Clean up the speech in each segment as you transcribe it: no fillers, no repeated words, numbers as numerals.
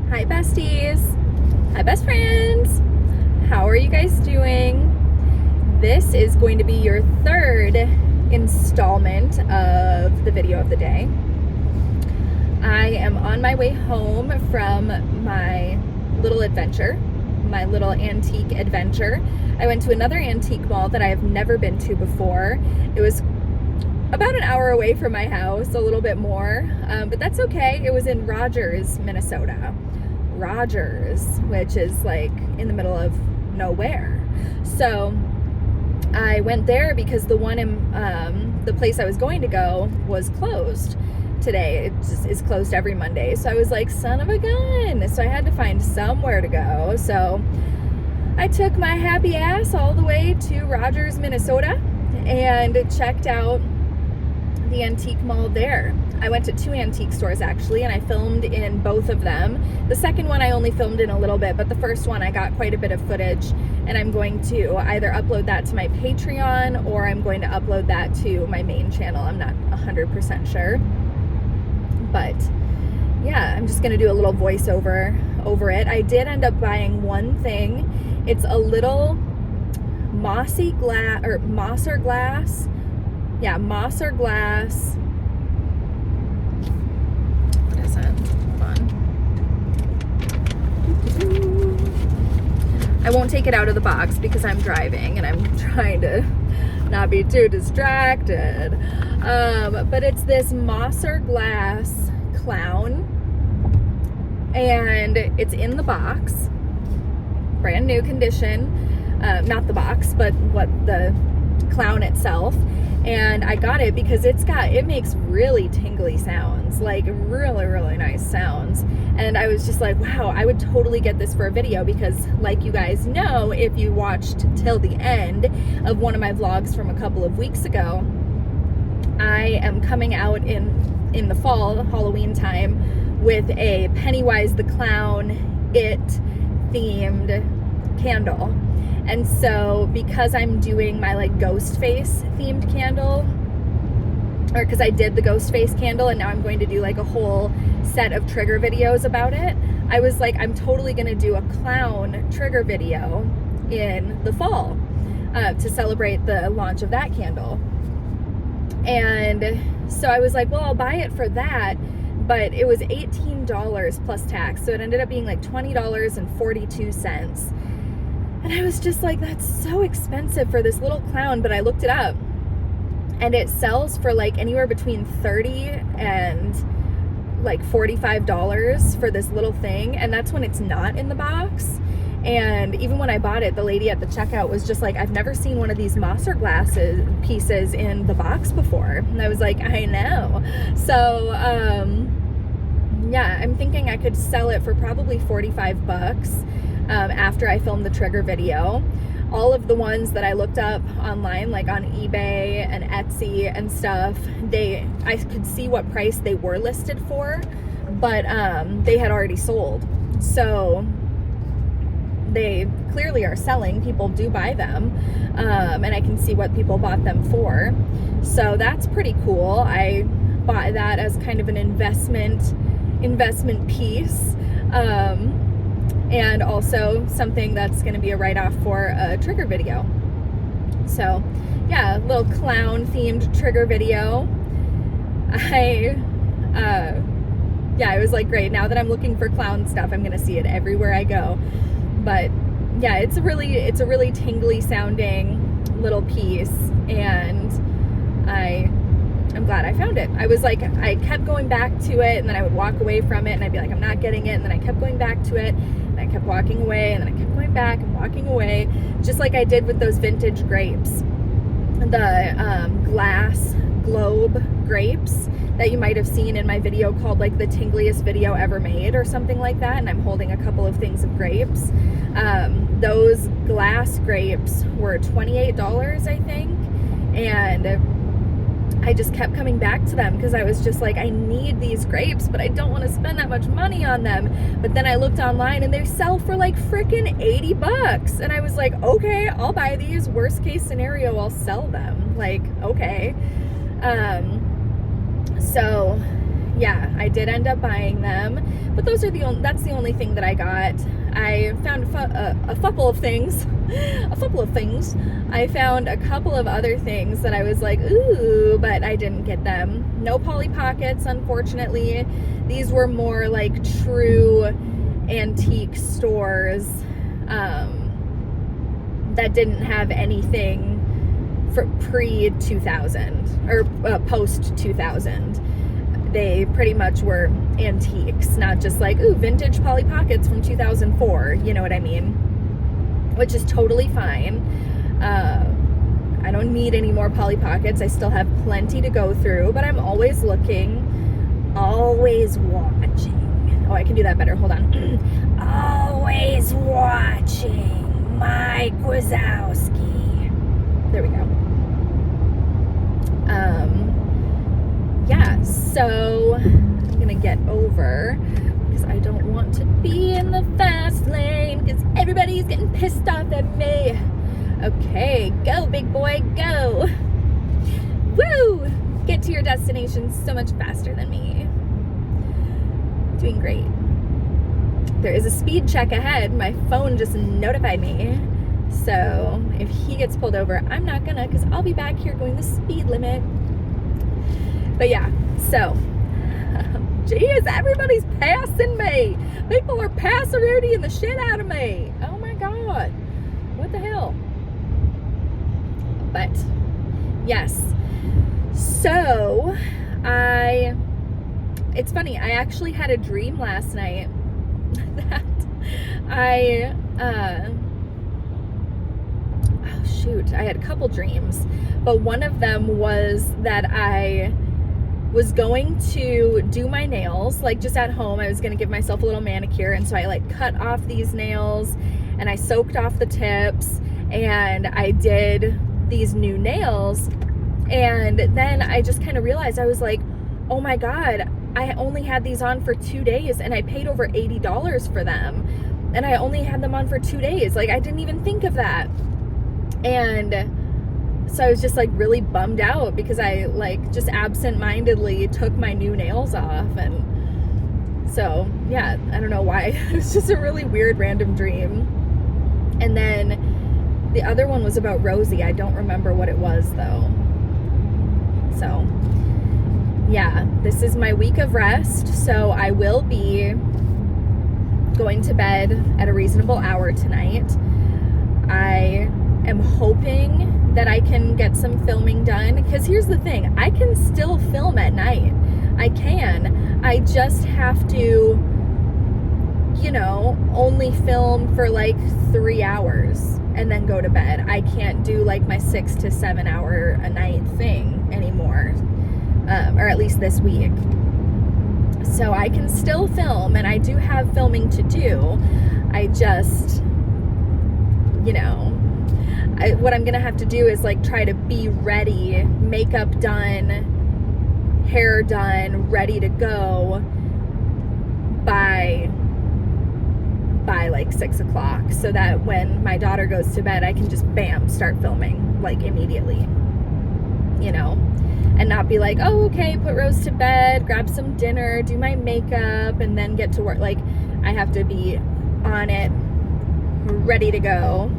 Hi besties, hi best friends, how are you guys doing? This is going to be your third installment of the video of the day. I am on my way home from my little adventure, my little antique adventure. I went to another antique mall that I have never been to before. It was about an hour away from my house, a little bit more, but that's okay. It was in Rogers, Minnesota. Rogers, which is like in the middle of nowhere. So I went there because the one in the place I was going to go was closed today. It just is closed every Monday. So I was like, son of a gun. So I had to find somewhere to go. So I took my happy ass all the way to Rogers, Minnesota and checked out the antique mall there. I went to two antique stores actually, and I filmed in both of them. The second one I only filmed in a little bit, but the first one I got quite a bit of footage, and I'm going to either upload that to my Patreon or I'm going to upload that to my main channel. I'm not 100% sure, but yeah, I'm just gonna do a little voiceover over it. I did end up buying one thing. It's a little mossy glass, or moss or glass. Yeah, moss or glass. What is it? Hold on. I won't take it out of the box because I'm driving and I'm trying to not be too distracted. But it's this moss or glass clown, and it's in the box, brand new condition. Not the box, but what the clown itself. And I got it because it makes really tingly sounds, like really nice sounds. And I was just like, wow, I would totally get this for a video because, like you guys know, if you watched till the end of one of my vlogs from a couple of weeks ago, I am coming out in the fall, Halloween time, with a Pennywise the Clown It themed candle. And so because I'm doing my like ghost face themed candle, or because I did the ghost face candle and now I'm going to do like a whole set of trigger videos about it, I was like, I'm totally gonna do a clown trigger video in the fall to celebrate the launch of that candle. And so I was like, well, I'll buy it for that, but it was $18 plus tax, so it ended up being like $20.42. And I was just like, that's so expensive for this little clown. But I looked it up and it sells for like anywhere between $30 and like $45 for this little thing. And that's when it's not in the box. And even when I bought it, the lady at the checkout was just like, I've never seen one of these moss or glasses pieces in the box before. And I was like, I know. So, yeah, I'm thinking I could sell it for probably $45. After I filmed the trigger video. All of the ones that I looked up online, like on eBay and Etsy and stuff, I could see what price they were listed for, but they had already sold. So they clearly are selling. People do buy them, and I can see what people bought them for. So that's pretty cool. I bought that as kind of an investment piece. And also something that's going to be a write-off for a trigger video. So yeah, little clown themed trigger video. It was like, great, now that I'm looking for clown stuff, I'm going to see it everywhere I go. But yeah, it's a really tingly sounding little piece, and I'm glad I found it. I was like, I kept going back to it, and then I would walk away from it, and I'd be like, I'm not getting it, and then I kept going back to it, and I kept walking away, and then I kept going back and walking away, just like I did with those vintage grapes, the glass globe grapes that you might have seen in my video called like the tingliest video ever made or something like that, and I'm holding a couple of things of grapes. Those glass grapes were $28, I think, and I just kept coming back to them because I was just like, I need these grapes, but I don't want to spend that much money on them. But then I looked online and they sell for like freaking $80. And I was like, okay, I'll buy these. Worst case scenario, I'll sell them. Like, okay. So yeah, I did end up buying them, but that's the only thing that I got. I found a couple of things. I found a couple of other things that I was like, ooh, but I didn't get them. No Polly Pockets, unfortunately. These were more like true antique stores that didn't have anything for pre-2000 or post-2000. They pretty much were antiques, not just like, ooh, vintage Polly Pockets from 2004, you know what I mean? Which is totally fine. I don't need any more Polly Pockets. I still have plenty to go through, but I'm always looking, always watching. Oh, I can do that better. Hold on. Always watching Mike Wazowski. There we go. Yeah, so I'm gonna get over because I don't want to be in the fast lane because everybody's getting pissed off at me. Okay, go big boy, go. Woo! Get to your destination so much faster than me. Doing great. There is a speed check ahead. My phone just notified me. So if he gets pulled over, I'm not gonna, because I'll be back here going the speed limit. But yeah, so, geez, everybody's passing me. People are passerooding the shit out of me. Oh my God, what the hell? But yes, so it's funny, I actually had a dream last night that I had a couple dreams, but one of them was that I was going to do my nails, like just at home. I was going to give myself a little manicure, and so I like cut off these nails and I soaked off the tips and I did these new nails, and then I just kind of realized, I was like, oh my God, I only had these on for 2 days and I paid over $80 for them, and I only had them on for 2 days. Like, I didn't even think of that. And so I was just like really bummed out because I like just absent-mindedly took my new nails off. And so yeah, I don't know why. It was just a really weird random dream. And then the other one was about Rosie. I don't remember what it was though. So yeah, this is my week of rest, so I will be going to bed at a reasonable hour tonight. I am hoping that I can get some filming done, because here's the thing, I can still film at night. I can. I just have to, you know, only film for like 3 hours and then go to bed. I can't do like my 6 to 7 hour a night thing anymore, or at least this week. So I can still film, and I do have filming to do. I just, you know, what I'm gonna have to do is like try to be ready, makeup done, hair done, ready to go by like 6 o'clock, so that when my daughter goes to bed, I can just bam, start filming like immediately, you know, and not be like, oh, okay, put Rose to bed, grab some dinner, do my makeup, and then get to work. Like, I have to be on it, ready to go.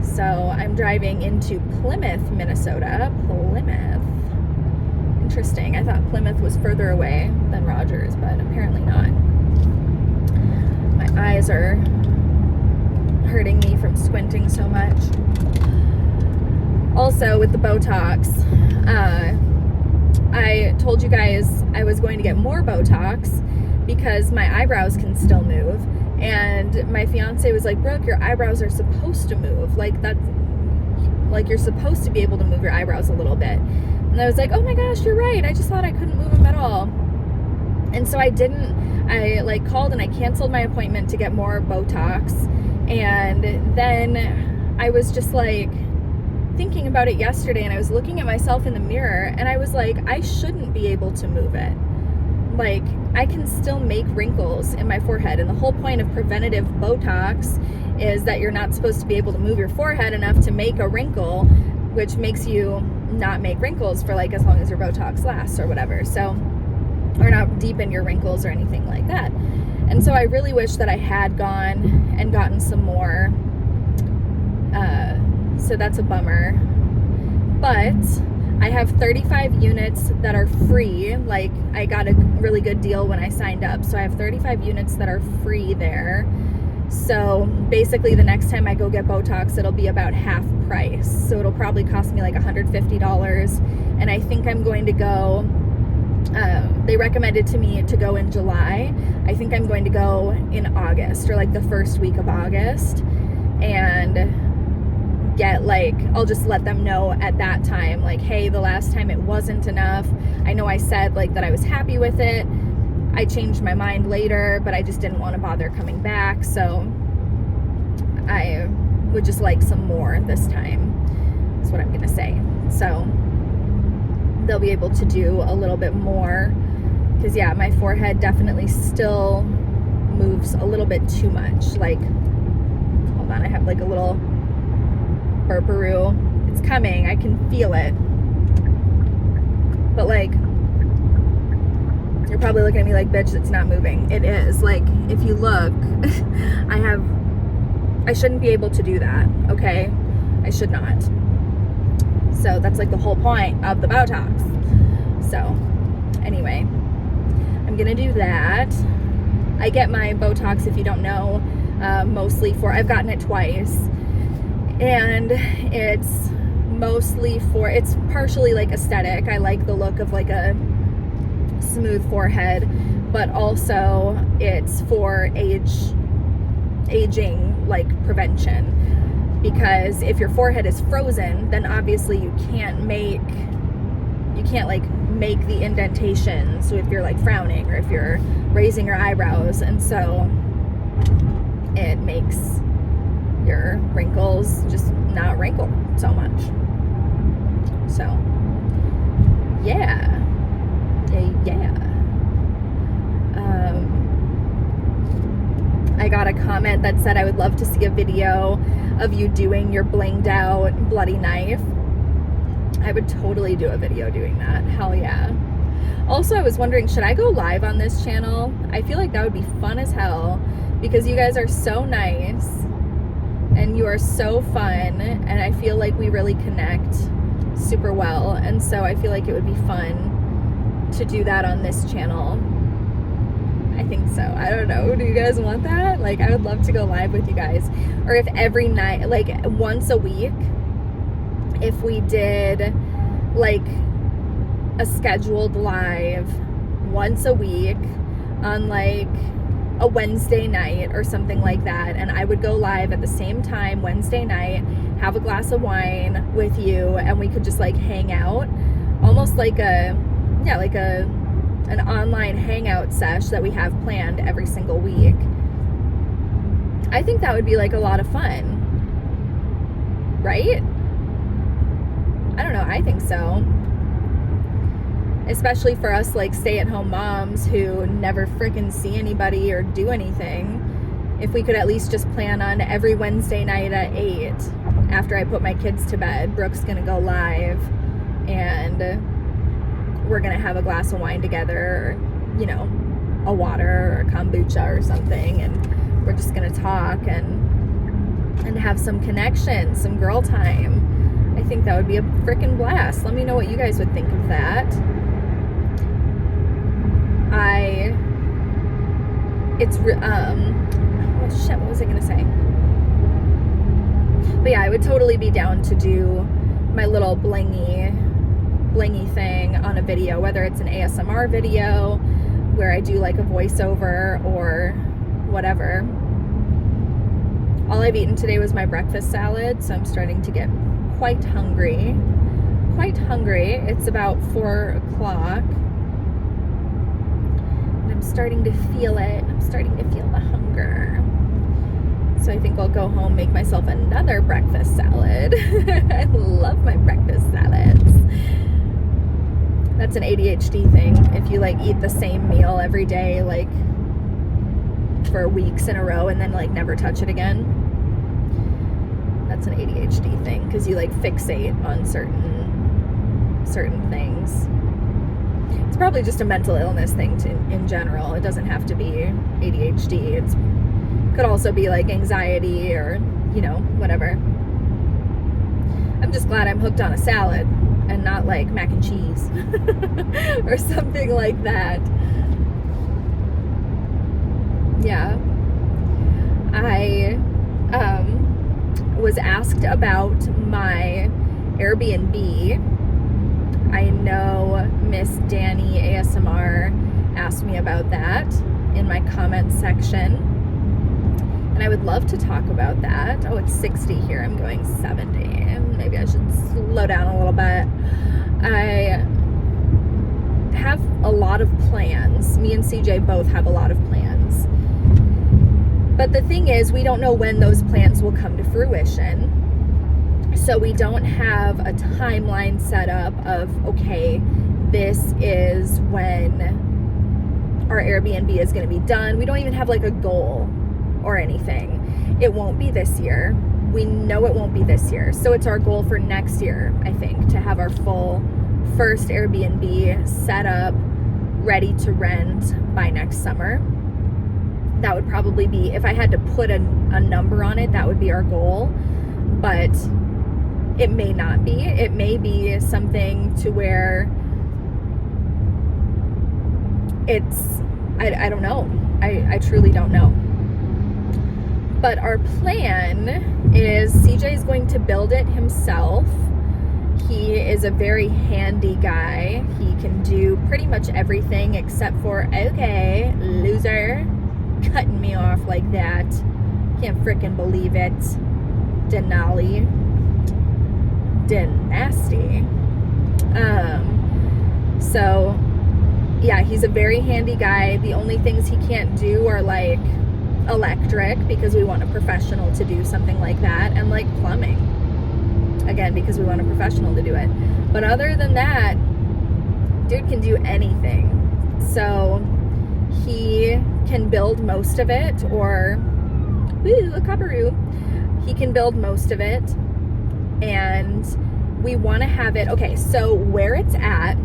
So I'm driving into Plymouth, Minnesota. Plymouth. Interesting. I thought Plymouth was further away than Rogers, but apparently not. My eyes are hurting me from squinting so much. Also, with the Botox, I told you guys I was going to get more Botox because my eyebrows can still move. And my fiance was like, Brooke, your eyebrows are supposed to move. Like, that's, like, you're supposed to be able to move your eyebrows a little bit. And I was like, oh my gosh, you're right. I just thought I couldn't move them at all. And so I didn't. I like called and I canceled my appointment to get more Botox. And then I was just like thinking about it yesterday, and I was looking at myself in the mirror, and I was like, I shouldn't be able to move it. Like, I can still make wrinkles in my forehead, and the whole point of preventative Botox is that you're not supposed to be able to move your forehead enough to make a wrinkle, which makes you not make wrinkles for like as long as your Botox lasts or whatever. So, or not deepen your wrinkles or anything like that. And so I really wish that I had gone and gotten some more. So that's a bummer. But I have 35 units that are free. Like, I got a really good deal when I signed up. So I have 35 units that are free there. So basically the next time I go get Botox, it'll be about half price. So it'll probably cost me like $150. And I think I'm going to go, they recommended to me to go in July. I think I'm going to go in August, or like the first week of August, and get like, I'll just let them know at that time, like, hey, the last time it wasn't enough. I know I said like that I was happy with it. I changed my mind later, but I just didn't want to bother coming back. So I would just like some more this time. That's what I'm going to say. So they'll be able to do a little bit more, because yeah, my forehead definitely still moves a little bit too much. Like, hold on, I have like a little burparoo. It's coming. I can feel it. But like, you're probably looking at me like, bitch, it's not moving. It is. Like, if you look, I shouldn't be able to do that, okay? I should not. So that's like the whole point of the Botox. So anyway, I'm gonna do that. I get my Botox, if you don't know, mostly for, I've gotten it twice, and it's mostly for, it's partially like aesthetic. I like the look of like a smooth forehead, but also it's for aging like prevention, because if your forehead is frozen, then obviously you can't like make the indentation. So if you're like frowning, or if you're raising your eyebrows, and so it makes your wrinkles just not wrinkle so much. So yeah. I got a comment that said I would love to see a video of you doing your blinged out bloody knife. I would totally do a video doing that. Hell yeah. Also, I was wondering, should I go live on this channel? I feel like that would be fun as hell, because you guys are so nice and you are so fun, and I feel like we really connect super well, and so I feel like it would be fun to do that on this channel. I think so. I don't know. Do you guys want that? Like, I would love to go live with you guys. Or if every night, like once a week, if we did like a scheduled live once a week on like a Wednesday night or something like that, and I would go live at the same time Wednesday night, have a glass of wine with you, and we could just like hang out, almost like an online hangout sesh that we have planned every single week. I think that would be like a lot of fun, right? I don't know, I think so. Especially for us like stay-at-home moms who never freaking see anybody or do anything. If we could at least just plan on every Wednesday night at 8, after I put my kids to bed, Brooke's gonna go live, and we're gonna have a glass of wine together, or, you know, a water or kombucha or something, and we're just gonna talk and have some connection, some girl time. I think that would be a freaking blast. Let me know what you guys would think of that. Oh shit, what was I gonna say? But yeah, I would totally be down to do my little blingy thing on a video, whether it's an ASMR video where I do like a voiceover or whatever. All I've eaten today was my breakfast salad, so I'm starting to get quite hungry. It's about 4 o'clock. And I'm starting to feel it. I'm starting to feel the hunger. So I think I'll go home, make myself another breakfast salad. I love my breakfast salads. That's an ADHD thing. If you like eat the same meal every day, like for weeks in a row, and then like never touch it again, that's an ADHD thing, because you like fixate on certain certain things. It's probably just a mental illness thing in general. It doesn't have to be ADHD. It could also be like anxiety or, you know, whatever. I'm just glad I'm hooked on a salad and not like mac and cheese or something like that. Yeah. I was asked about my Airbnb. I know Miss Danny ASMR asked me about that in my comment section, and I would love to talk about that. Oh, it's 60 here. I'm going 70. Maybe I should slow down a little bit. I have a lot of plans. Me and CJ both have a lot of plans. But the thing is, we don't know when those plans will come to fruition. So we don't have a timeline set up of, okay, this is when our Airbnb is going to be done. We don't even have like a goal or anything. It won't be this year. We know it won't be this year. So it's our goal for next year, I think, to have our full first Airbnb set up, ready to rent by next summer. That would probably be, if I had to put a number on it, that would be our goal. But it may not be. It may be something to where it's, I don't know. I truly don't know. But our plan is CJ is going to build it himself. He is a very handy guy. He can do pretty much everything except for, okay, loser, cutting me off like that. Can't freaking believe it. Denali. Nasty. So yeah, he's a very handy guy. The only things he can't do are like electric, because we want a professional to do something like that, and like plumbing, again, because we want a professional to do it. But other than that, dude can do anything. So he can build most of it, or woo, a copperoo. He can build most of it. And we want to have it, okay, so where it's at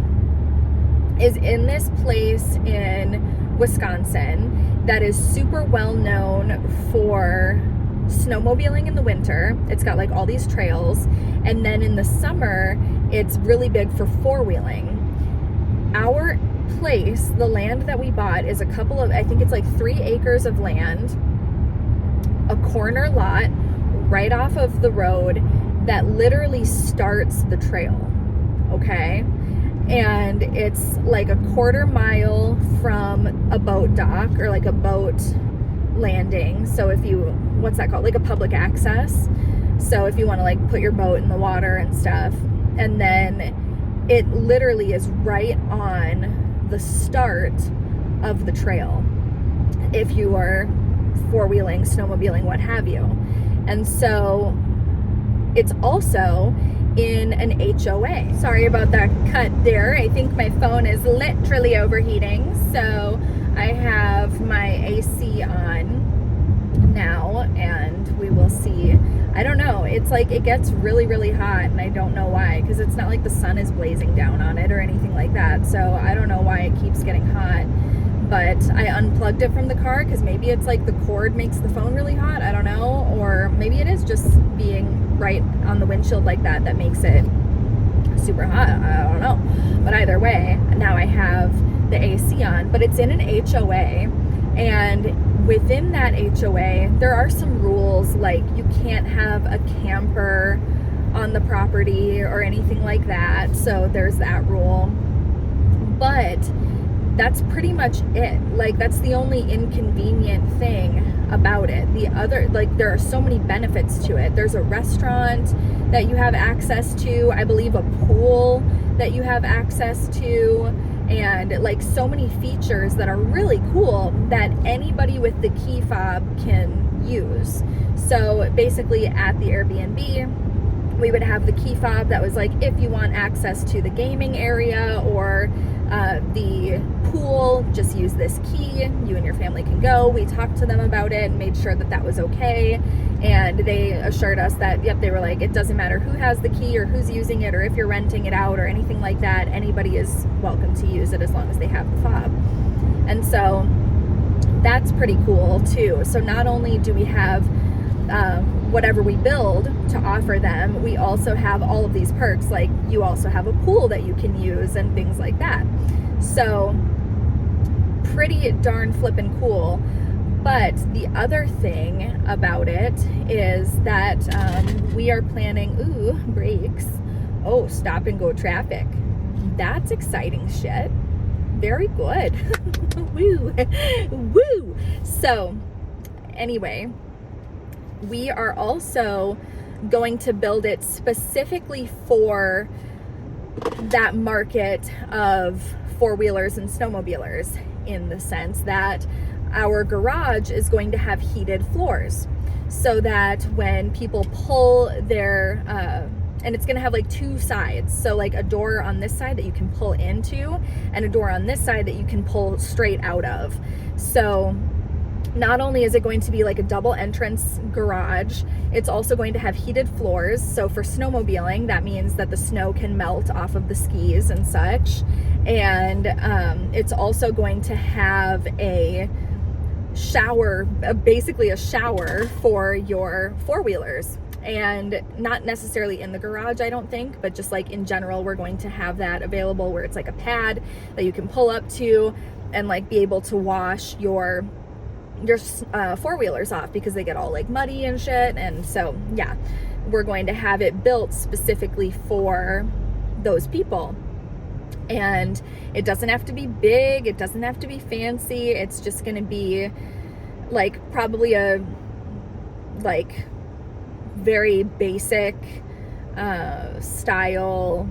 is in this place in Wisconsin that is super well known for snowmobiling in the winter. It's got like all these trails, and then in the summer it's really big for four-wheeling. Our place, the land that we bought, is a couple of, I think it's like 3 acres of land, a corner lot right off of the road that literally starts the trail, okay? And it's like a 1/4 mile from a boat dock, or like a boat landing. So if you, what's that called? Like a public access. So if you want to like put your boat in the water and stuff. And then it literally is right on the start of the trail, if you are four-wheeling, snowmobiling, what have you. And so it's also in an HOA. Sorry about that cut there. I think my phone is literally overheating. So I have my AC on now, and we will see. I don't know. It's like it gets really, really hot, and I don't know why, because it's not like the sun is blazing down on it or anything like that. So I don't know why it keeps getting hot. But I unplugged it from the car because maybe it's like the cord makes the phone really hot. I don't know. Or maybe it is just being right on the windshield like that that makes it super hot. I don't know. But either way, now I have the AC on. But it's in an HOA. And within that HOA, there are some rules, like you can't have a camper on the property or anything like that. So there's that rule. But that's pretty much it. Like, that's the only inconvenient thing about it. The other, like, there are so many benefits to it. There's a restaurant that you have access to, I believe a pool that you have access to, and like so many features that are really cool that anybody with the key fob can use. So basically at the Airbnb, we would have the key fob that was like, if you want access to the gaming area or the pool, just use this key. You and your family can go. We talked to them about it and made sure that that was okay. And they assured us that, yep, they were like, it doesn't matter who has the key or who's using it or if you're renting it out or anything like that. Anybody is welcome to use it as long as they have the fob. And so that's pretty cool too. So not only do we have whatever we build to offer them, we also have all of these perks. Like you also have a pool that you can use and things like that. So pretty darn flippin' cool. But the other thing about it is that we are planning, brakes. Oh, stop and go traffic. That's exciting shit. Very good. Woo. Woo. So anyway, we are also going to build it specifically for that market of four-wheelers and snowmobilers, in the sense that our garage is going to have heated floors, so that when people pull their and it's going to have like two sides, so like a door on this side that you can pull into and a door on this side that you can pull straight out of. So not only is it going to be like a double entrance garage, it's also going to have heated floors. So for snowmobiling, that means that the snow can melt off of the skis and such. And it's also going to have a shower, basically a shower for your four-wheelers. And not necessarily in the garage, I don't think, but just like in general, we're going to have that available where it's like a pad that you can pull up to and like be able to wash your four-wheelers off, because they get all like muddy and shit. And so yeah, we're going to have it built specifically for those people. And it doesn't have to be big, it doesn't have to be fancy, it's just going to be like probably a like very basic style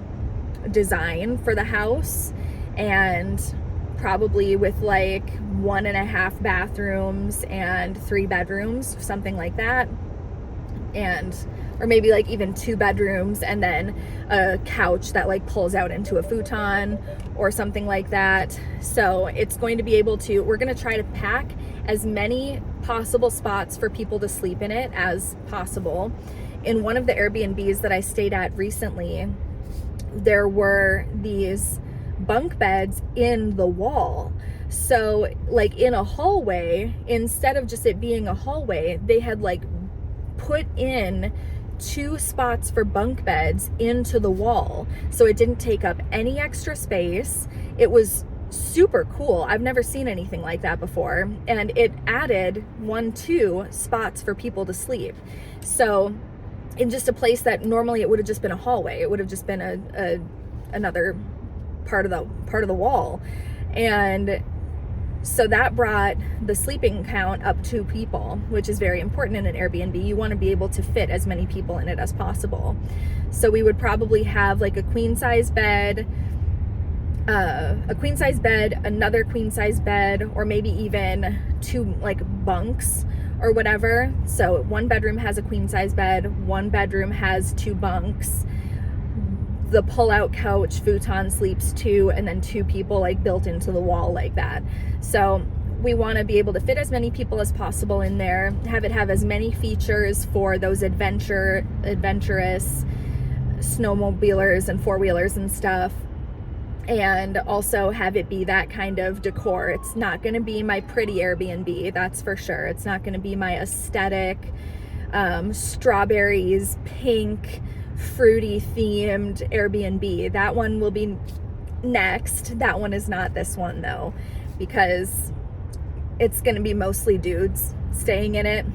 design for the house, and probably with like 1.5 bathrooms and 3 bedrooms, something like that. And or maybe like even 2 bedrooms and then a couch that like pulls out into a futon or something like that. So it's going to be able to, we're going to try to pack as many possible spots for people to sleep in it as possible. In one of the Airbnbs that I stayed at recently, there were these bunk beds in the wall. So like in a hallway, instead of just it being a hallway, they had like put in 2 spots for bunk beds into the wall, so it didn't take up any extra space. It was super cool. I've never seen anything like that before, and it added 2 spots for people to sleep. So in just a place that normally it would have just been a hallway, it would have just been another part of the wall. And so that brought the sleeping count up 2 people, which is very important in an Airbnb. You want to be able to fit as many people in it as possible. So we would probably have like a queen size bed, another queen size bed, or maybe even 2 like bunks or whatever. So 1 bedroom has a queen size bed, 1 bedroom has 2 bunks. The pull-out couch futon sleeps 2, and then 2 people like built into the wall like that. So we want to be able to fit as many people as possible in there, have it have as many features for those adventurous snowmobilers and four-wheelers and stuff, and also have it be that kind of decor. It's not going to be my pretty Airbnb, that's for sure. It's not going to be my aesthetic strawberries, pink, fruity themed Airbnb. That one will be next. That one is not this one though, because it's going to be mostly dudes staying in it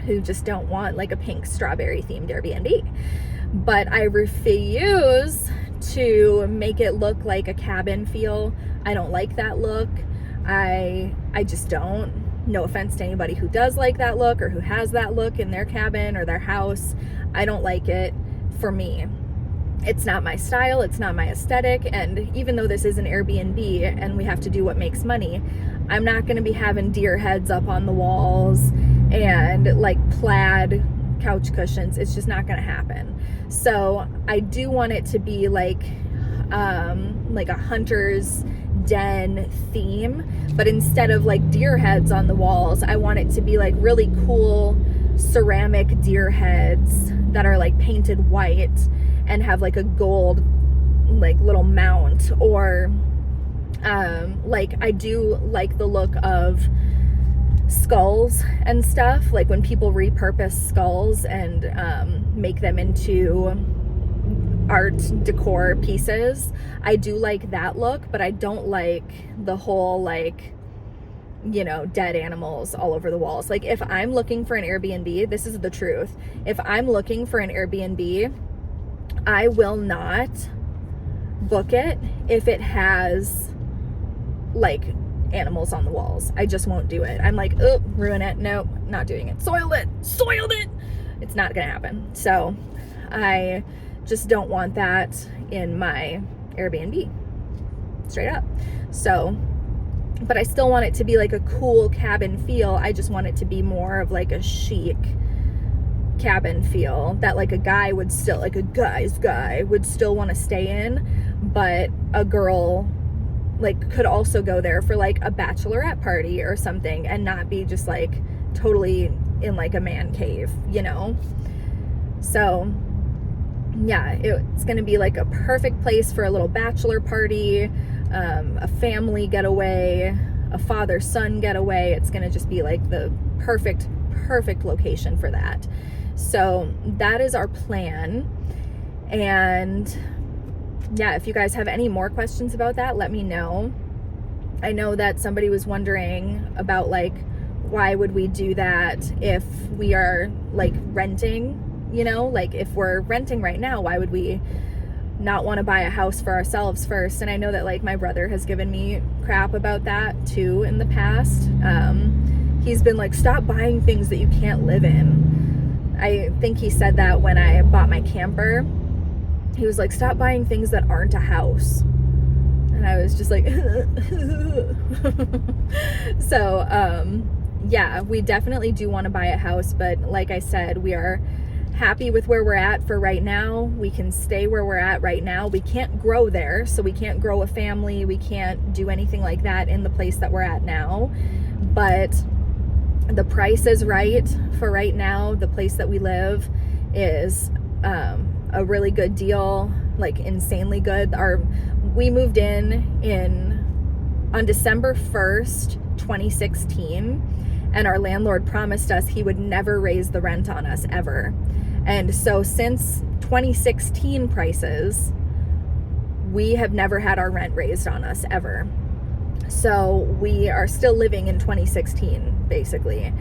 who just don't want like a pink strawberry themed Airbnb. But I refuse to make it look like a cabin feel. I don't like that look. I just don't. No offense to anybody who does like that look or who has that look in their cabin or their house. I don't like it. For me, it's not my style, it's not my aesthetic. And even though this is an Airbnb and we have to do what makes money, I'm not going to be having deer heads up on the walls and like plaid couch cushions. It's just not going to happen. So I do want it to be like a hunter's den theme, but instead of like deer heads on the walls, I want it to be like really cool ceramic deer heads that are like painted white and have like a gold like little mount, or like I do like the look of skulls and stuff, like when people repurpose skulls and make them into art decor pieces. I do like that look, but I don't like the whole like, you know, dead animals all over the walls. Like if I'm looking for an Airbnb, this is the truth, if I'm looking for an Airbnb, I will not book it if it has like animals on the walls. I just won't do it. I'm like, oh, ruin it. Nope, not doing it. Soiled it. It's not gonna happen. So I just don't want that in my Airbnb, straight up. So, but I still want it to be like a cool cabin feel. I just want it to be more of like a chic cabin feel that like a guy would still, like a guy's guy would still want to stay in, but a girl like could also go there for like a bachelorette party or something and not be just like totally in like a man cave, you know? So yeah, it's gonna be like a perfect place for a little bachelor party, a family getaway, a father-son getaway. It's gonna just be like the perfect location for that. So that is our plan. And yeah, if you guys have any more questions about that, let me know. I know that somebody was wondering about like, why would we do that if we are like renting, you know, like if we're renting right now, why would we not want to buy a house for ourselves first? And I know that like my brother has given me crap about that too in the past. He's been like, stop buying things that you can't live in. I think he said that when I bought my camper. He was like, stop buying things that aren't a house. And I was just like, so, yeah, we definitely do want to buy a house. But like I said, we are happy with where we're at for right now. We can stay where we're at right now. We can't grow there. So we can't grow a family. We can't do anything like that in the place that we're at now. But the price is right for right now. The place that we live is, a really good deal, like insanely good. We moved in on December 1st, 2016, and our landlord promised us he would never raise the rent on us ever. And so since 2016 prices, we have never had our rent raised on us ever. So we are still living in 2016, basically.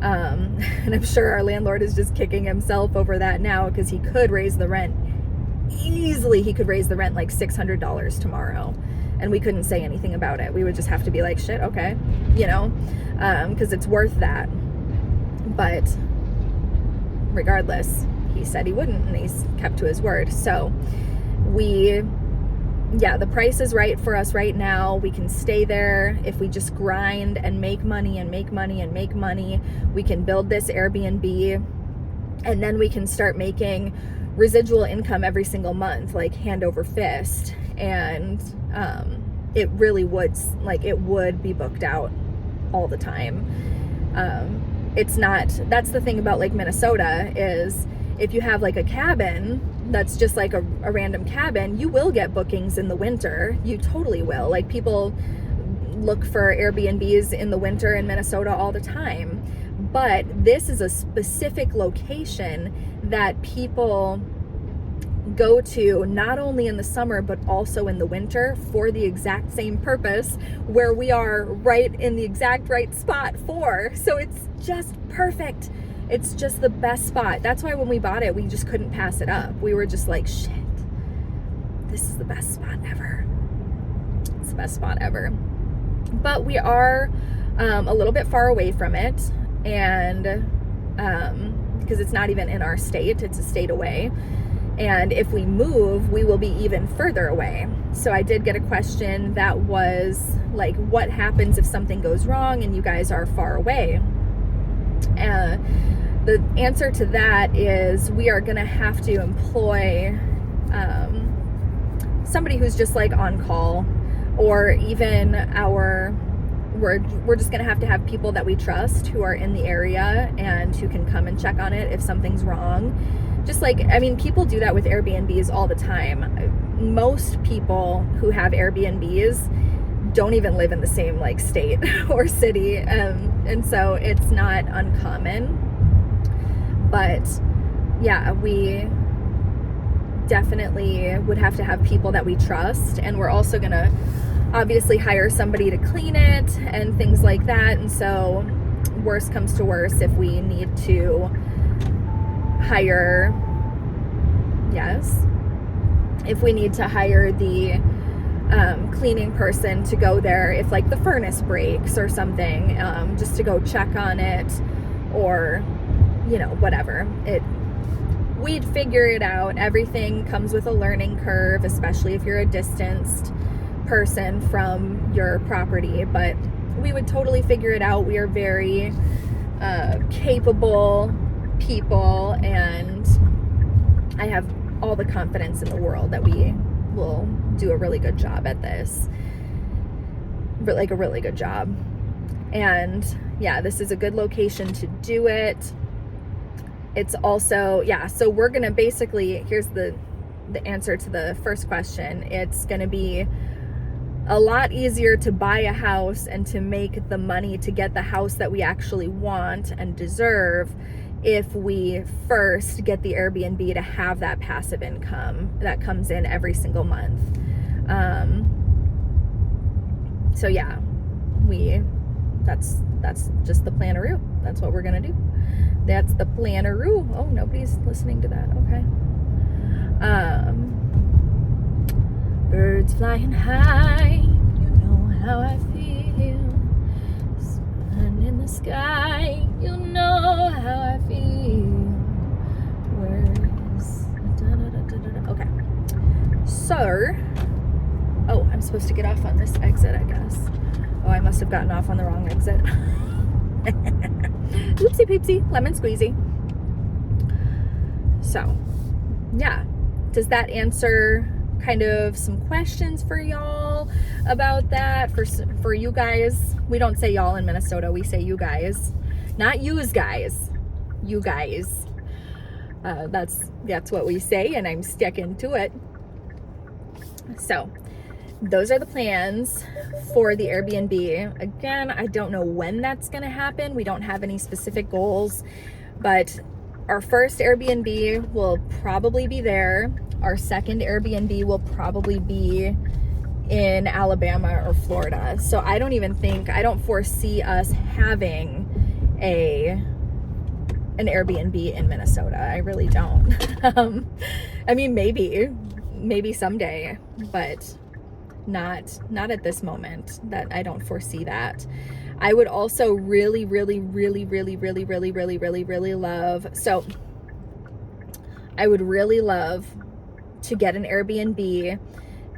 And I'm sure our landlord is just kicking himself over that now, because he could raise the rent easily. He could raise the rent like $600 tomorrow, and we couldn't say anything about it. We would just have to be like, shit, okay, you know, because it's worth that. But regardless, he said he wouldn't, and he's kept to his word. So the price is right for us right now. We can stay there if we just grind and make money and make money and make money. We can build this Airbnb, and then we can start making residual income every single month, like hand over fist. And it really would, like, it would be booked out all the time. It's not, that's the thing about like Minnesota, is if you have like a cabin that's just like a random cabin, you will get bookings in the winter. You totally will. Like, people look for Airbnbs in the winter in Minnesota all the time. But this is a specific location that people go to not only in the summer but also in the winter for the exact same purpose, where we are right in the exact right spot for. So it's just perfect. It's just the best spot. That's why when we bought it, we just couldn't pass it up. We were just like, shit, this is the best spot ever. It's the best spot ever. But we are a little bit far away from it, and because it's not even in our state, it's a state away. And if we move, we will be even further away. So I did get a question that was like, what happens if something goes wrong and you guys are far away? The answer to that is we are going to have to employ somebody who's just like on call, or even our we're just gonna have to have people that we trust who are in the area and who can come and check on it if something's wrong. Just like, I mean, people do that with Airbnbs all the time. Most people who have Airbnbs don't even live in the same like state or city, and so it's not uncommon. But yeah, we definitely would have to have people that we trust, and we're also gonna obviously hire somebody to clean it and things like that. And so worst comes to worst, if we need to hire, if we need to hire the cleaning person to go there, if like the furnace breaks or something, just to go check on it, or you know, whatever, we'd figure it out. Everything comes with a learning curve, especially if you're a distanced person from your property, but we would totally figure it out. We are very capable people, and I have all the confidence in the world that we will do a really good job at this, like a really good job. And yeah, this is a good location to do it. It's also, so we're gonna basically, here's the answer to the first question. It's gonna be a lot easier to buy a house and to make the money to get the house that we actually want and deserve if we first get the Airbnb to have that passive income that comes in every single month. So yeah, that's just the planaroo. That's what we're gonna do. That's the planaroo. Oh, nobody's listening to that. Okay. Birds flying high, you know how I feel. Sun in the sky, you know how I feel. Where's okay. So, oh, I'm supposed to get off on this exit, I guess. Oh, I must have gotten off on the wrong exit. Oopsie poopsie, lemon squeezy. So, yeah. Does that answer kind of some questions for y'all about that? For you guys, we don't say y'all in Minnesota, we say you guys. Not yous guys, you guys. That's what we say, and I'm sticking to it. So those are the plans for the Airbnb. Again, I don't know when that's gonna happen. We don't have any specific goals, but our first Airbnb will probably be there. Our second Airbnb will probably be in Alabama or Florida. So I don't foresee us having an Airbnb in Minnesota. I really don't. I mean, maybe someday, but not at this moment. That I don't foresee that. I would also really love, so I would really love to get an Airbnb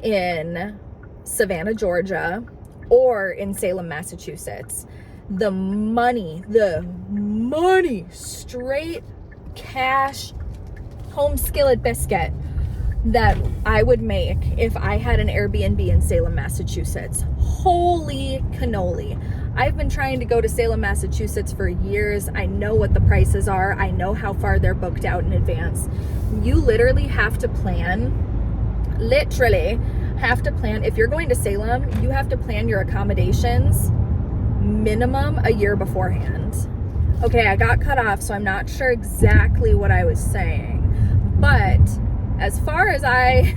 in Savannah, Georgia, or in Salem, Massachusetts. The money, straight cash, home skillet biscuit that I would make if I had an Airbnb in Salem, Massachusetts. Holy cannoli. I've been trying to go to Salem, Massachusetts for years. I know what the prices are. I know how far they're booked out in advance. You literally have to plan, if you're going to Salem, you have to plan your accommodations minimum a year beforehand. Okay, I got cut off, so I'm not sure exactly what I was saying, but as far as I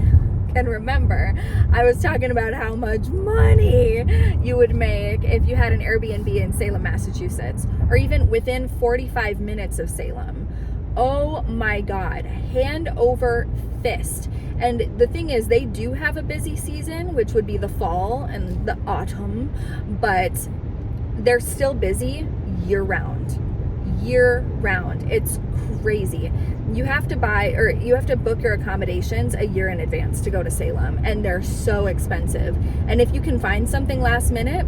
can remember, I was talking about how much money you would make if you had an Airbnb in Salem, Massachusetts, or even within 45 minutes of Salem. Oh my God, hand over fist. And the thing is, they do have a busy season, which would be the fall and the autumn, but they're still busy year round. It's crazy. You have to book your accommodations a year in advance to go to Salem, and they're so expensive. And if you can find something last minute,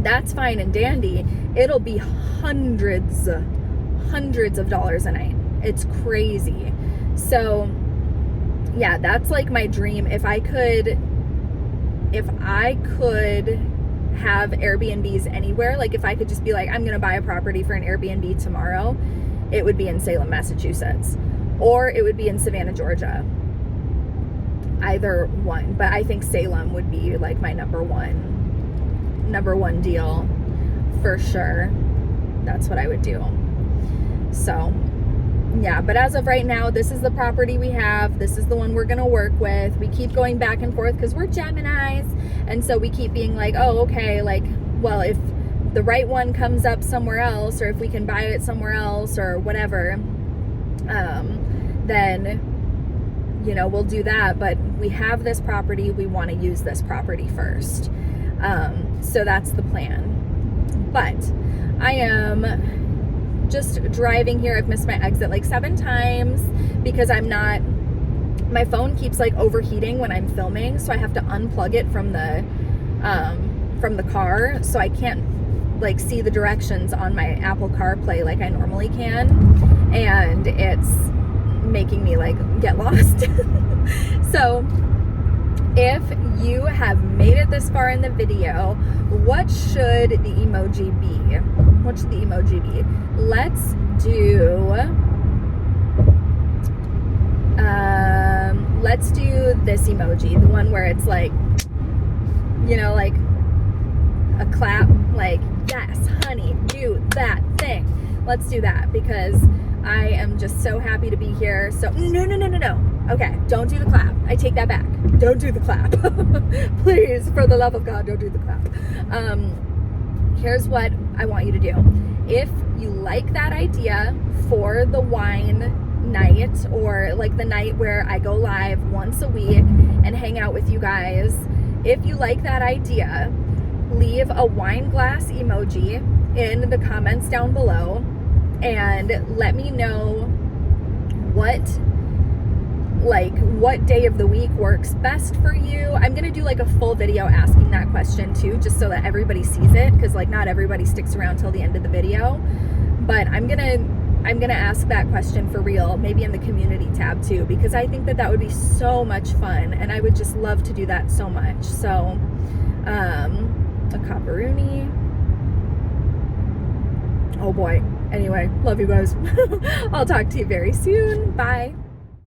that's fine and dandy. It'll be hundreds of dollars a night. It's crazy. So yeah, that's like my dream. If I could have Airbnbs anywhere, like if I could just be like, I'm gonna buy a property for an Airbnb tomorrow, it would be in Salem, Massachusetts, or it would be in Savannah, Georgia. Either one, but I think Salem would be like my number one deal for sure. That's what I would do. So yeah, but as of right now, this is the property we have. This is the one we're gonna work with. We keep going back and forth because we're Geminis, and so we keep being like, oh, okay, like, well, if the right one comes up somewhere else, or if we can buy it somewhere else or whatever, then, you know, we'll do that. But we have this property, we want to use this property first. So that's the plan. But I am just driving here. I've missed my exit like 7 times because my phone keeps like overheating when I'm filming, so I have to unplug it from the car, so I can't like see the directions on my Apple CarPlay like I normally can, and it's making me like get lost. So if you have made it this far in the video, what should the emoji be? What should the emoji be? Let's do this emoji, the one where it's like, you know, like a clap, like, yes, honey, do that thing. Let's do that because I am just so happy to be here. So no. Okay, don't do the clap. I take that back. Don't do the clap. Please, for the love of God, don't do the clap. Here's what I want you to do. If you like that idea for the wine night, or like the night where I go live once a week and hang out with you guys, if you like that idea, leave a wine glass emoji in the comments down below and let me know what day of the week works best for you. I'm gonna do like a full video asking that question too, just so that everybody sees it, because like not everybody sticks around till the end of the video. But I'm gonna ask that question for real, maybe in the community tab too, because I think that would be so much fun, and I would just love to do that so much. So a copperoonie. Oh boy. Anyway, love you guys. I'll talk to you very soon. Bye.